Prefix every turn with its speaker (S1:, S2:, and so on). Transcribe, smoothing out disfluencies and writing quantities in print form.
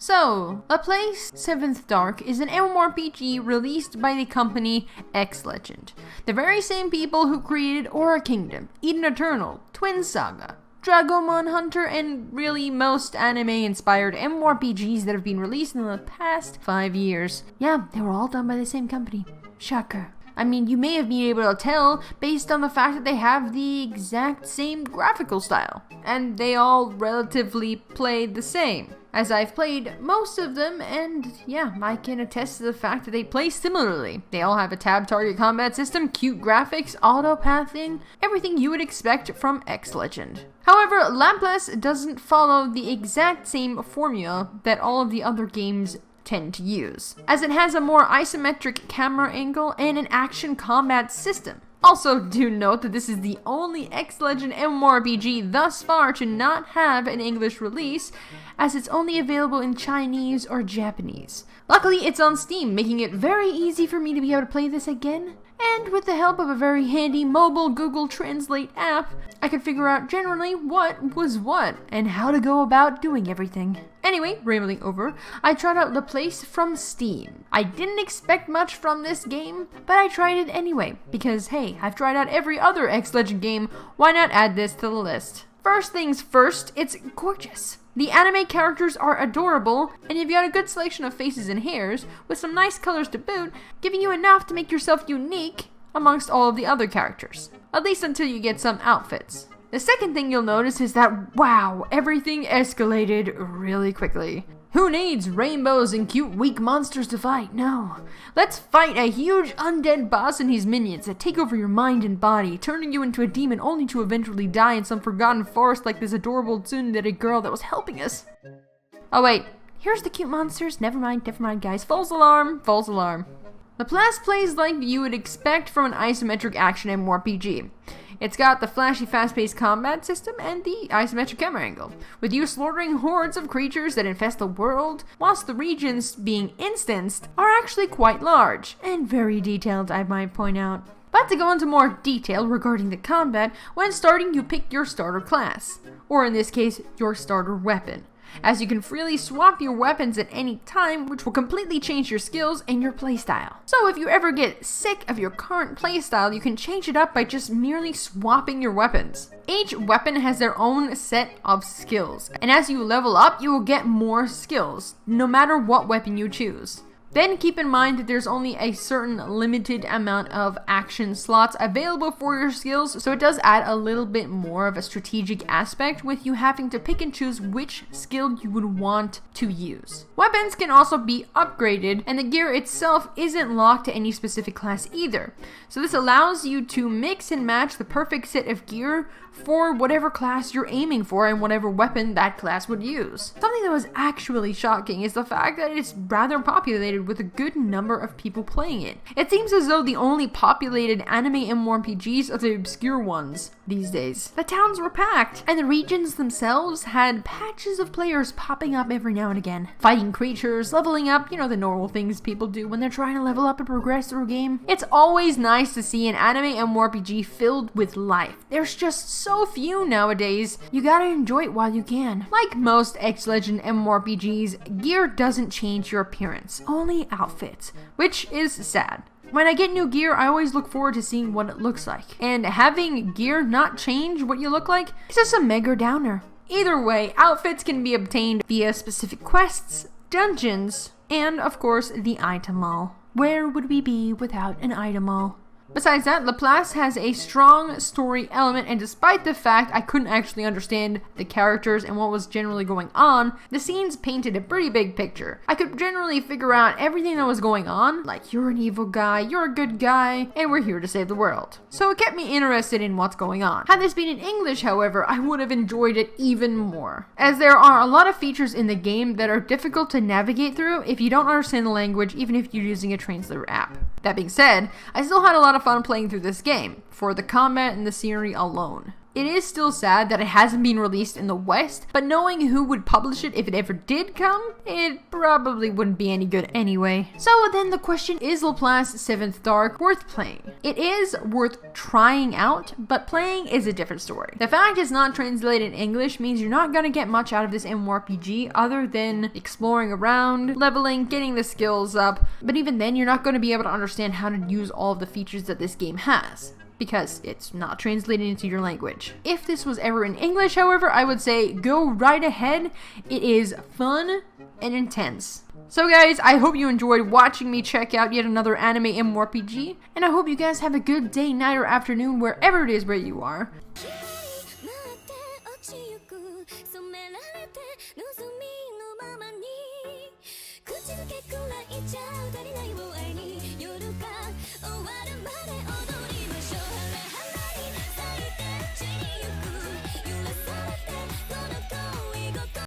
S1: So, Laplace 7th Dark is an MMORPG released by the company X Legend, the very same people who created Aura Kingdom, Eden Eternal, Twin Saga, Dragomon Hunter, and really most anime-inspired MMORPGs that have been released in the past 5 years. Yeah, they were all done by the same company. Shocker. I mean, you may have been able to tell based on the fact that they have the exact same graphical style, and they all relatively play the same. As I've played most of them, and yeah, I can attest to the fact that they play similarly. They all have a tab target combat system, cute graphics, auto-pathing, everything you would expect from X Legend. However, Laplace doesn't follow the exact same formula that all of the other games tend to use, as it has a more isometric camera angle and an action combat system. Also, do note that this is the only X Legend MMORPG thus far to not have an English release, as it's only available in Chinese or Japanese. Luckily, it's on Steam, making it very easy for me to be able to play this again. And with the help of a very handy mobile Google Translate app, I could figure out generally what was what and how to go about doing everything. Anyway, rambling over, I tried out Laplace from Steam. I didn't expect much from this game, but I tried it anyway, because hey, I've tried out every other X Legend game, why not add this to the list? First things first, it's gorgeous. The anime characters are adorable, and you've got a good selection of faces and hairs, with some nice colors to boot, giving you enough to make yourself unique amongst all of the other characters. At least until you get some outfits. The second thing you'll notice is that, wow, everything escalated really quickly. Who needs rainbows and cute weak monsters to fight? No. Let's fight a huge undead boss and his minions that take over your mind and body, turning you into a demon only to eventually die in some forgotten forest like this adorable tsundere girl that was helping us. Oh wait, here's the cute monsters. Never mind guys. False alarm. Laplace plays like you would expect from an isometric action MMORPG. It's got the flashy, fast-paced combat system and the isometric camera angle, with you slaughtering hordes of creatures that infest the world, whilst the regions being instanced are actually quite large, and very detailed, I might point out. But to go into more detail regarding the combat, when starting you pick your starter class, or in this case, your starter weapon, as you can freely swap your weapons at any time, which will completely change your skills and your playstyle. So if you ever get sick of your current playstyle, you can change it up by just merely swapping your weapons. Each weapon has their own set of skills, and as you level up, you will get more skills, no matter what weapon you choose. Then keep in mind that there's only a certain limited amount of action slots available for your skills, so it does add a little bit more of a strategic aspect with you having to pick and choose which skill you would want to use. Weapons can also be upgraded, and the gear itself isn't locked to any specific class either, so this allows you to mix and match the perfect set of gear for whatever class you're aiming for and whatever weapon that class would use. Something that was actually shocking is the fact that it's rather populated with a good number of people playing it. It seems as though the only populated anime MMORPGs are the obscure ones these days. The towns were packed, and the regions themselves had patches of players popping up every now and again. Fighting creatures, leveling up, you know, the normal things people do when they're trying to level up and progress through a game. It's always nice to see an anime MMORPG filled with life. There's just so few nowadays, you gotta enjoy it while you can. Like most X Legend MMORPGs, gear doesn't change your appearance, only outfits, which is sad. When I get new gear, I always look forward to seeing what it looks like, and having gear not change what you look like is just a mega downer. Either way, outfits can be obtained via specific quests, dungeons, and of course the item mall. Where would we be without an item mall? Besides that, Laplace has a strong story element, and despite the fact I couldn't actually understand the characters and what was generally going on, the scenes painted a pretty big picture. I could generally figure out everything that was going on, like you're an evil guy, you're a good guy, and we're here to save the world. So it kept me interested in what's going on. Had this been in English, however, I would have enjoyed it even more, as there are a lot of features in the game that are difficult to navigate through if you don't understand the language, even if you're using a translator app. That being said, I still had a lot of fun playing through this game, for the combat and the scenery alone. It is still sad that it hasn't been released in the West, but knowing who would publish it if it ever did come, it probably wouldn't be any good anyway. So then the question, is Laplace 7th Dark worth playing? It is worth trying out, but playing is a different story. The fact it's not translated in English means you're not gonna get much out of this MMORPG other than exploring around, leveling, getting the skills up, but even then you're not gonna be able to understand how to use all of the features that this game has, because it's not translated into your language. If this was ever in English, however, I would say go right ahead. It is fun and intense. So guys, I hope you enjoyed watching me check out yet another anime MMORPG, and I hope you guys have a good day, night, or afternoon wherever it is where you are.